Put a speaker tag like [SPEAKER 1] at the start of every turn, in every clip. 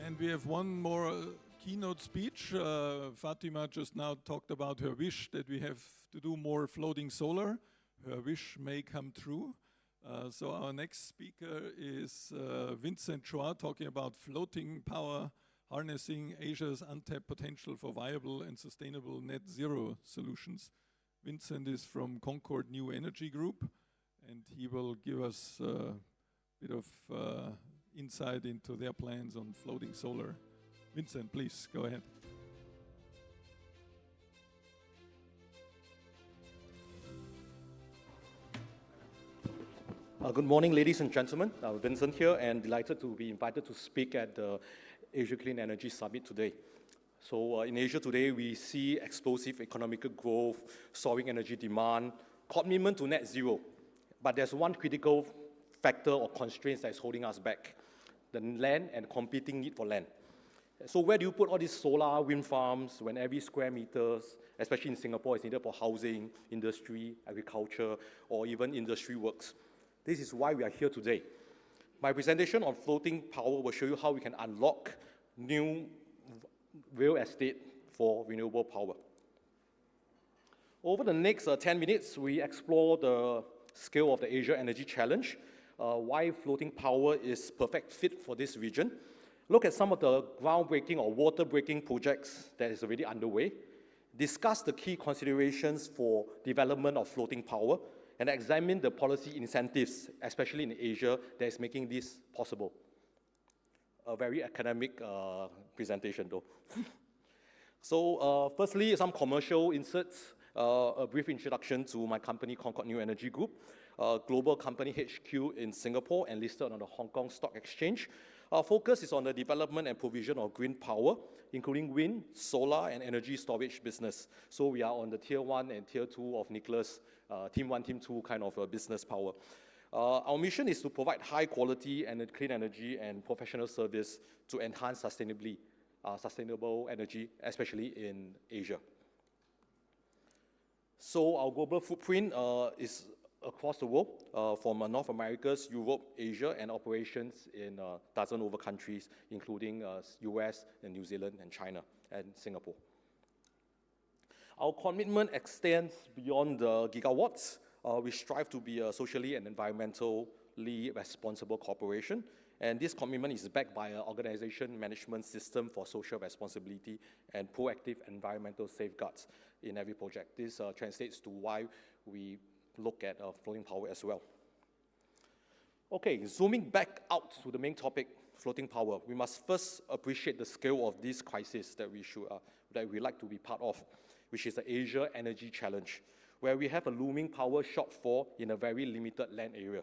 [SPEAKER 1] And we have one more keynote speech. Fatima just now talked about her wish that we have to do more floating solar. Her wish may come true. So our next speaker is Vincent Chua, talking about floating power, harnessing Asia's untapped potential for viable and sustainable net zero solutions. Vincent is from Concord New Energy Group, and he will give us a bit of insight into their plans on floating solar. Vincent, please go ahead.
[SPEAKER 2] Good morning, ladies and gentlemen. Vincent here, and delighted to be invited to speak at the Asia Clean Energy Summit today. So in Asia today, we see explosive economic growth, soaring energy demand, commitment to net zero. But there's one critical factor or constraint that is holding us back: the land and competing need for land. So where do you put all these solar, wind farms when every square meters, especially in Singapore, is needed for housing, industry, agriculture, or even industry works? This is why we are here today. My presentation on floating power will show you how we can unlock new real estate for renewable power. Over the next 10 minutes, we explore the scale of the Asia Energy Challenge, why floating power is perfect fit for this region, look at some of the groundbreaking or water-breaking projects that is already underway, discuss the key considerations for development of floating power, and examine the policy incentives, especially in Asia, that is making this possible. A very academic presentation, though. So, firstly, some commercial inserts, a brief introduction to my company, Concord New Energy Group, a global company HQ in Singapore and listed on the Hong Kong Stock Exchange. Our focus is on the development and provision of green power, including wind, solar, and energy storage business. So we are on the Tier 1 and Tier 2 of Nicholas, Team 1, Team 2 kind of business power. Our mission is to provide high quality and clean energy and professional service to enhance sustainable energy, especially in Asia. So our global footprint is across the world, from North America, Europe, Asia, and operations in a dozen over countries, including US and New Zealand and China and Singapore. Our commitment extends beyond the gigawatts. We strive to be a socially and environmentally responsible corporation, and this commitment is backed by an organization management system for social responsibility and proactive environmental safeguards in every project. This translates to why we look at floating power as well. Okay, zooming back out to the main topic, floating power, we must first appreciate the scale of this crisis that we like to be part of, which is the Asia Energy Challenge, where we have a looming power shortfall in a very limited land area.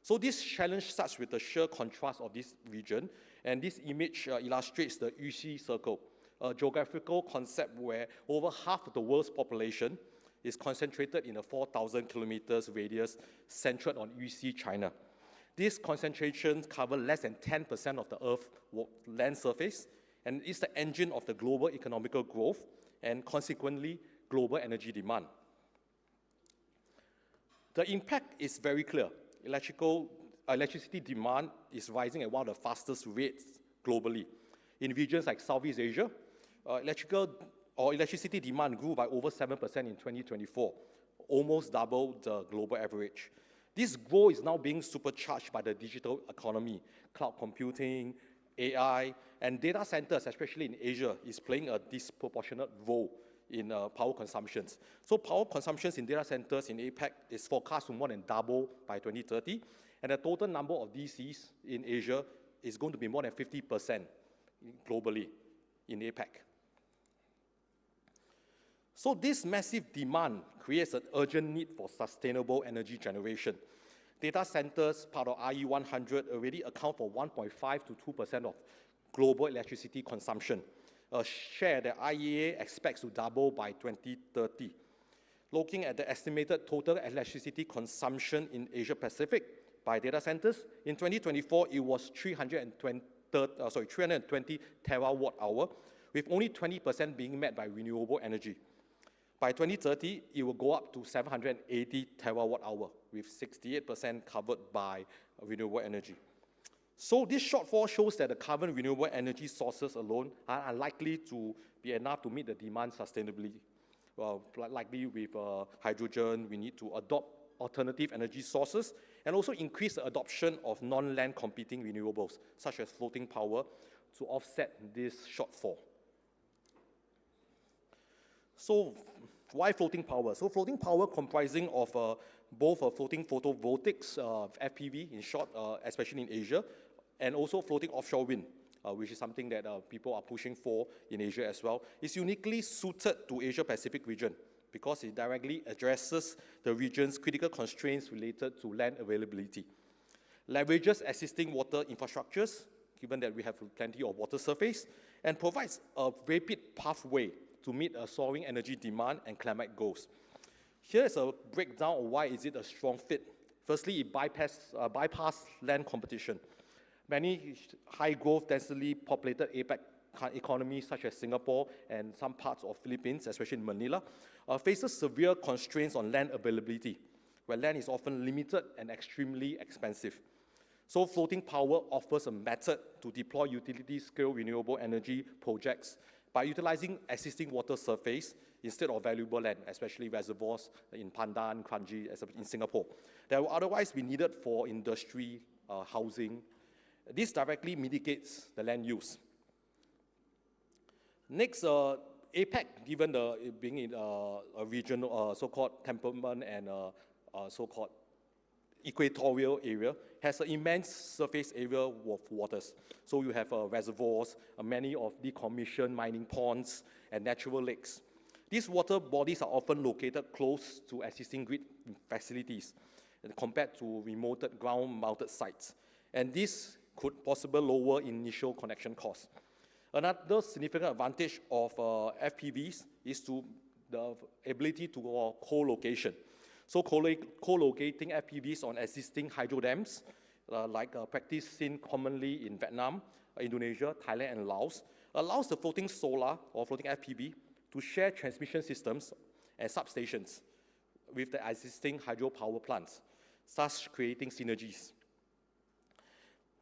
[SPEAKER 2] So this challenge starts with the sheer contrast of this region, and this image illustrates the Yuxi Circle, a geographical concept where over half of the world's population is concentrated in a 4,000 kilometers radius centered on Yuxi, China. These concentrations cover less than 10% of the Earth's land surface, and is the engine of the global economical growth and consequently global energy demand. The impact is very clear. Electricity demand is rising at one of the fastest rates globally. In regions like Southeast Asia, electricity demand grew by over 7% in 2024, almost double the global average. This growth is now being supercharged by the digital economy, cloud computing, AI, and data centers, especially in Asia, is playing a disproportionate role in power consumptions. So power consumptions in data centers in APAC is forecast to more than double by 2030, and the total number of DCs in Asia is going to be more than 50% globally in APAC. So this massive demand creates an urgent need for sustainable energy generation. Data centers, part of RE100, already account for 1.5 to 2% of global electricity consumption, a share that IEA expects to double by 2030. Looking at the estimated total electricity consumption in Asia Pacific by data centers, in 2024, it was 320 terawatt hour, with only 20% being met by renewable energy. By 2030, it will go up to 780 terawatt hour, with 68% covered by renewable energy. So this shortfall shows that the current renewable energy sources alone are unlikely to be enough to meet the demand sustainably. Likely with hydrogen, we need to adopt alternative energy sources and also increase the adoption of non-land competing renewables, such as floating power, to offset this shortfall. So why floating power? So floating power comprising of both floating photovoltaics, FPV in short, especially in Asia, and also floating offshore wind, which is something that people are pushing for in Asia as well, is uniquely suited to Asia-Pacific region because it directly addresses the region's critical constraints related to land availability, leverages existing water infrastructures, given that we have plenty of water surface, and provides a rapid pathway to meet a soaring energy demand and climate goals. Here's a breakdown of why is it a strong fit. Firstly, it bypass land competition. Many high-growth, densely populated APEC economies, such as Singapore and some parts of Philippines, especially in Manila, faces severe constraints on land availability, where land is often limited and extremely expensive. So floating power offers a method to deploy utility-scale renewable energy projects by utilizing existing water surface instead of valuable land, especially reservoirs in Pandan, Kranji, in Singapore, that would otherwise be needed for industry, housing. This directly mitigates the land use. Next, APEC, given being in a regional so-called temperament and so-called equatorial area, has an immense surface area of waters. So you have reservoirs, many of decommissioned mining ponds, and natural lakes. These water bodies are often located close to existing grid facilities compared to remote ground-mounted sites. And this could possibly lower initial connection costs. Another significant advantage of FPVs is the ability to co-location. So co-locating FPVs on existing hydro dams, like practice seen commonly in Vietnam, Indonesia, Thailand, and Laos, allows the floating solar or floating FPV to share transmission systems and substations with the existing hydropower plants, thus creating synergies.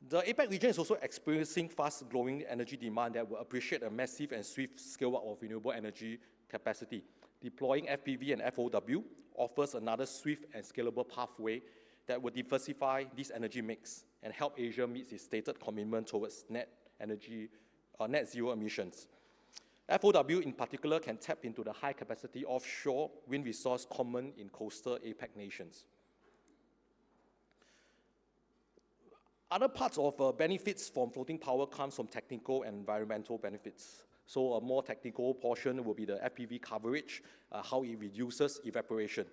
[SPEAKER 2] The APEC region is also experiencing fast-growing energy demand that will appreciate a massive and swift scale-up of renewable energy capacity. Deploying FPV and FOW offers another swift and scalable pathway that will diversify this energy mix and help Asia meet its stated commitment towards net zero emissions. FOW in particular can tap into the high-capacity offshore wind resource common in coastal APEC nations. Other parts of benefits from floating power comes from technical and environmental benefits. So a more technical portion will be the FPV coverage, how it reduces evaporation.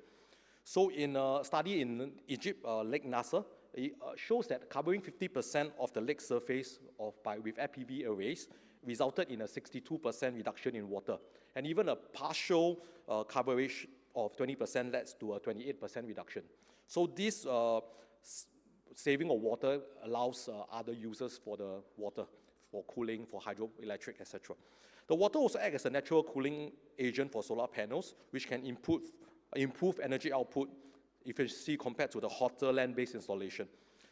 [SPEAKER 2] So in a study in Egypt, Lake Nasser, it shows that covering 50% of the lake surface with FPV arrays resulted in a 62% reduction in water. And even a partial coverage of 20% leads to a 28% reduction. So this saving of water allows other uses for the water, for cooling, for hydroelectric, etc. The water also acts as a natural cooling agent for solar panels, which can improve energy output efficiency compared to the hotter land-based installation.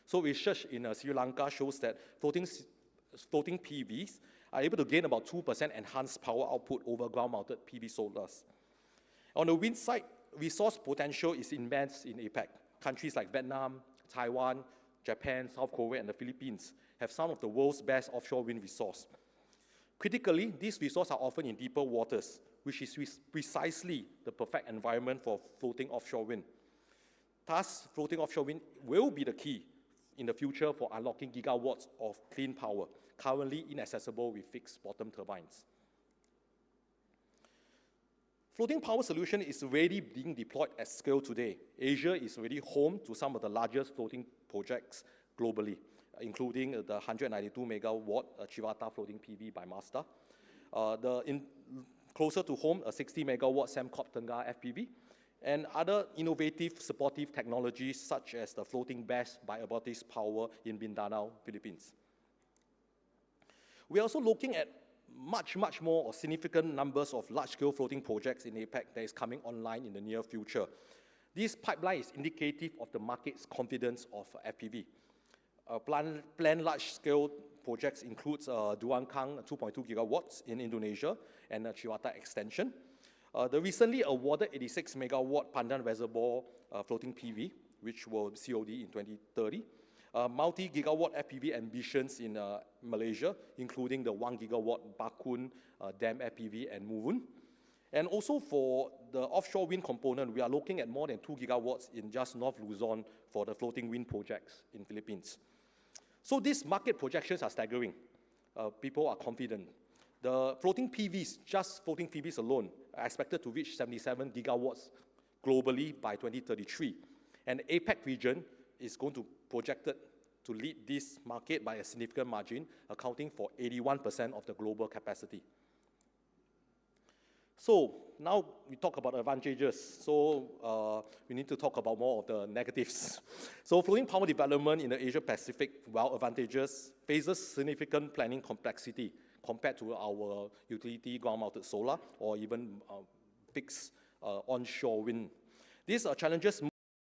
[SPEAKER 2] So research in Sri Lanka shows that floating PVs are able to gain about 2% enhanced power output over ground-mounted PV solars. On the wind side, resource potential is immense in APEC. Countries like Vietnam, Taiwan, Japan, South Korea, and the Philippines have some of the world's best offshore wind resource. Critically, these resources are often in deeper waters, which is precisely the perfect environment for floating offshore wind. Thus, floating offshore wind will be the key in the future for unlocking gigawatts of clean power, currently inaccessible with fixed bottom turbines. Floating power solution is already being deployed at scale today. Asia is already home to some of the largest floating projects globally, including the 192 megawatt Chivata floating PV by Mazda. Closer to home, a 60 megawatt Sembcorp Tengah FPV, and other innovative supportive technologies such as the floating BESS by Abatis Power in Mindanao, Philippines. We are also looking at much more or significant numbers of large-scale floating projects in APEC that is coming online in the near future. This pipeline is indicative of the market's confidence of FPV. Planned large-scale projects includes Duankang, 2.2 gigawatts in Indonesia, and Chiwata extension. The recently awarded 86 megawatt Pandan Reservoir floating PV, which will COD in 2030. Multi-gigawatt FPV ambitions in Malaysia, including the 1 gigawatt Bakun Dam FPV and Muvun. And also for the offshore wind component, we are looking at more than 2 gigawatts in just North Luzon for the floating wind projects in Philippines. So these market projections are staggering. People are confident. The floating PVs, just floating PVs alone, are expected to reach 77 gigawatts globally by 2033. And the APEC region is going to projected to lead this market by a significant margin, accounting for 81% of the global capacity. So now we talk about advantages. So we need to talk about more of the negatives. So floating power development in the Asia-Pacific, while advantages, faces significant planning complexity compared to our utility ground-mounted solar or even fixed onshore wind. These challenges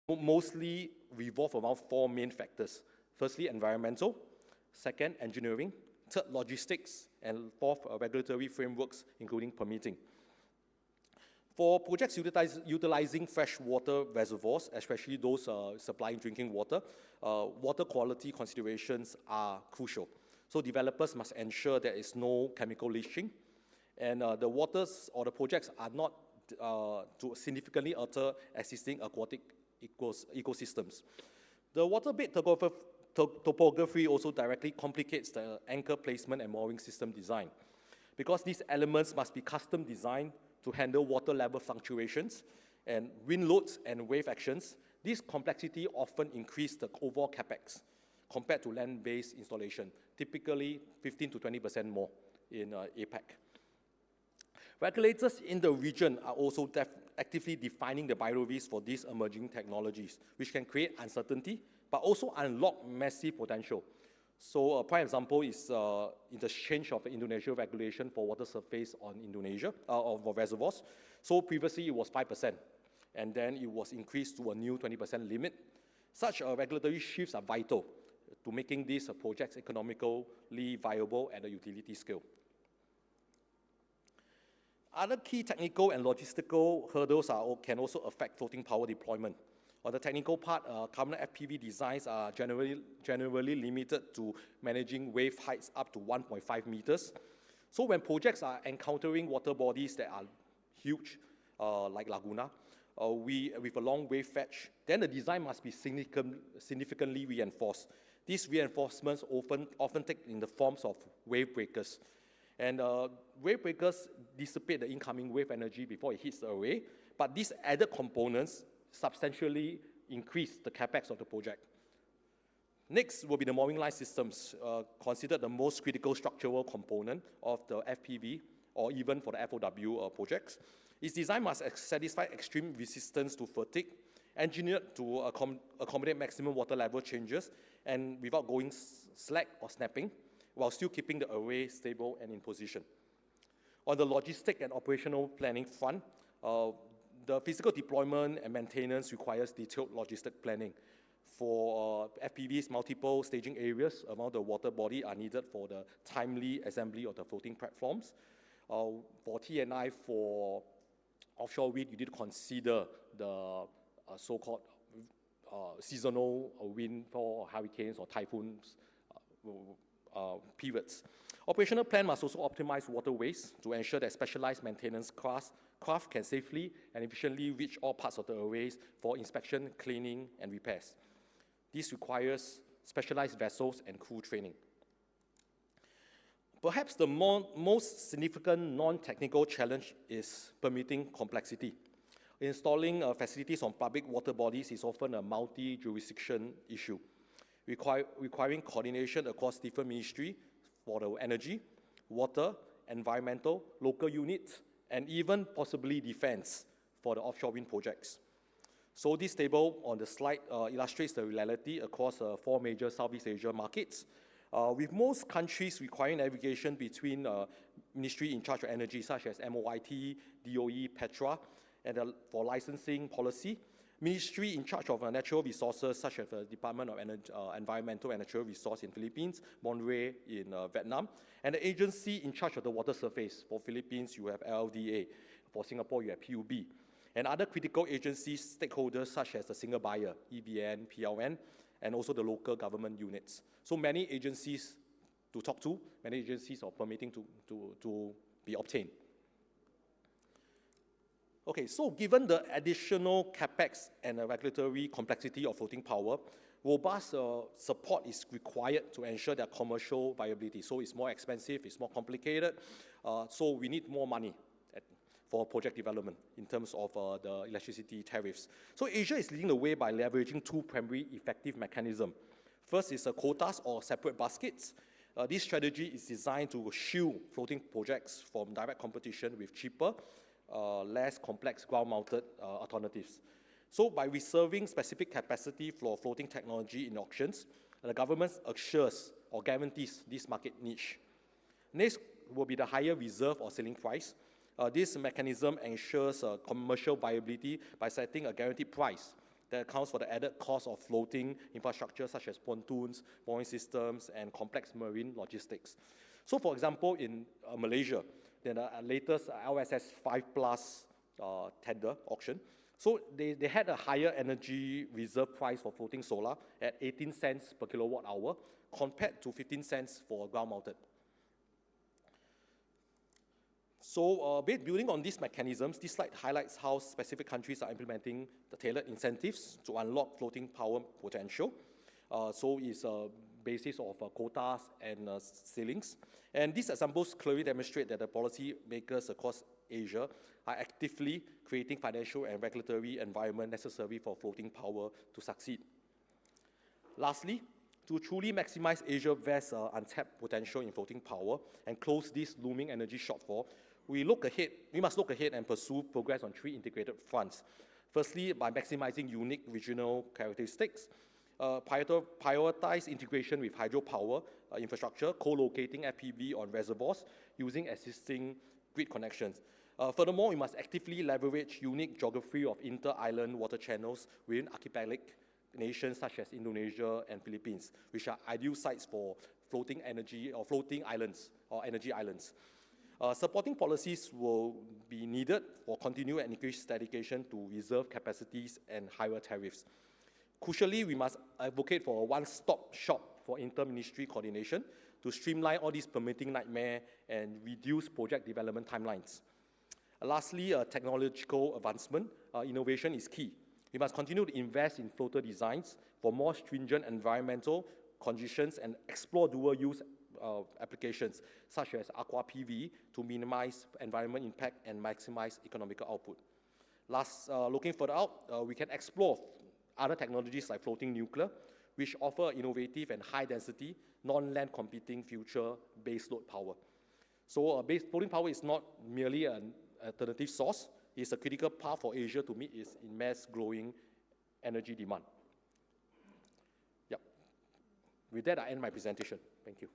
[SPEAKER 2] mostly revolve around four main factors. Firstly, environmental. Second, engineering. Third, logistics. And fourth, regulatory frameworks, including permitting. For projects utilizing freshwater reservoirs, especially those supplying drinking water, water quality considerations are crucial. So developers must ensure there is no chemical leaching, and the waters or the projects are not to significantly alter existing aquatic ecosystems. The waterbed topography also directly complicates the anchor placement and mooring system design, because these elements must be custom designed to handle water level fluctuations and wind loads and wave actions. This complexity often increases the overall capex compared to land-based installation, typically 15 to 20% more in APEC. Regulators in the region are also actively defining the boundaries for these emerging technologies, which can create uncertainty, but also unlock massive potential. So a prime example is in the change of the Indonesia regulation for water surface on Indonesia, for reservoirs. So previously it was 5%, and then it was increased to a new 20% limit. Such regulatory shifts are vital to making these projects economically viable at a utility scale. Other key technical and logistical hurdles can also affect floating power deployment. On the technical part, current FPV designs are generally limited to managing wave heights up to 1.5 meters. So when projects are encountering water bodies that are huge, like Laguna, with a long wave fetch, then the design must be significantly reinforced. These reinforcements often take in the forms of wave breakers. And wave breakers dissipate the incoming wave energy before it hits the array, but these added components substantially increase the capex of the project. Next will be the mooring line systems, considered the most critical structural component of the FPV or even for the FOW projects. Its design must satisfy extreme resistance to fatigue, engineered to accommodate maximum water level changes and without going slack or snapping, while still keeping the array stable and in position. On the logistic and operational planning front, the physical deployment and maintenance requires detailed logistic planning. For FPVs, multiple staging areas around the water body are needed for the timely assembly of the floating platforms. For T&I, for offshore wind, you need to consider the so-called seasonal wind for hurricanes or typhoons periods. Operational plan must also optimize waterways to ensure that specialized maintenance craft can safely and efficiently reach all parts of the arrays for inspection, cleaning, and repairs. This requires specialized vessels and crew training. Perhaps the most significant non-technical challenge is permitting complexity. Installing facilities on public water bodies is often a multi-jurisdiction issue, requiring coordination across different ministries for the energy, water, environmental, local units, and even possibly defense for the offshore wind projects. So this table on the slide illustrates the reality across four major Southeast Asia markets, with most countries requiring navigation between ministry in charge of energy, such as MOIT, DOE, Petra, and for licensing policy. Ministry in charge of natural resources, such as the Department of Environmental and Natural Resources in Philippines, Monterey in Vietnam, and the agency in charge of the water surface. For Philippines, you have LDA. For Singapore, you have PUB. And other critical agencies, stakeholders such as the single buyer, EVN, PLN, and also the local government units. So many agencies to talk to, many agencies are permitting to be obtained. Okay, so given the additional capex and the regulatory complexity of floating power, robust support is required to ensure their commercial viability. So it's more expensive, it's more complicated, so we need more money for project development in terms of the electricity tariffs. So Asia is leading the way by leveraging two primary effective mechanisms. First is quotas or separate baskets. This strategy is designed to shield floating projects from direct competition with cheaper, less complex ground-mounted alternatives. So by reserving specific capacity for floating technology in auctions, the government assures or guarantees this market niche. Next will be the higher reserve or ceiling price. This mechanism ensures commercial viability by setting a guaranteed price that accounts for the added cost of floating infrastructure such as pontoons, mooring systems, and complex marine logistics. So for example, in Malaysia, the latest LSS 5+ tender auction, so they had a higher energy reserve price for floating solar at 18 cents per kilowatt hour compared to 15 cents for ground-mounted. So building on these mechanisms, this slide highlights how specific countries are implementing the tailored incentives to unlock floating power potential. So it's a basis of quotas and ceilings. And these examples clearly demonstrate that the policy makers across Asia are actively creating financial and regulatory environment necessary for floating power to succeed. Lastly, to truly maximize Asia's vast untapped potential in floating power and close this looming energy shortfall, we must look ahead and pursue progress on three integrated fronts. Firstly, by maximizing unique regional characteristics, prioritize integration with hydropower infrastructure, co-locating FPV on reservoirs using existing grid connections. Furthermore, we must actively leverage unique geography of inter-island water channels within archipelagic nations such as Indonesia and Philippines, which are ideal sites for floating energy or floating islands or energy islands. Supporting policies will be needed for continued and increased dedication to reserve capacities and higher tariffs. Crucially, we must advocate for a one-stop shop for inter-ministry coordination to streamline all these permitting nightmare and reduce project development timelines. Lastly, technological advancement. Innovation is key. We must continue to invest in floater designs for more stringent environmental conditions and explore dual-use applications such as aqua PV to minimize environment impact and maximize economical output. Looking further out, we can explore other technologies like floating nuclear, which offer innovative and high-density, non-land competing future baseload power. So floating power is not merely an alternative source, it's a critical path for Asia to meet its immense growing energy demand. With that, I end my presentation. Thank you.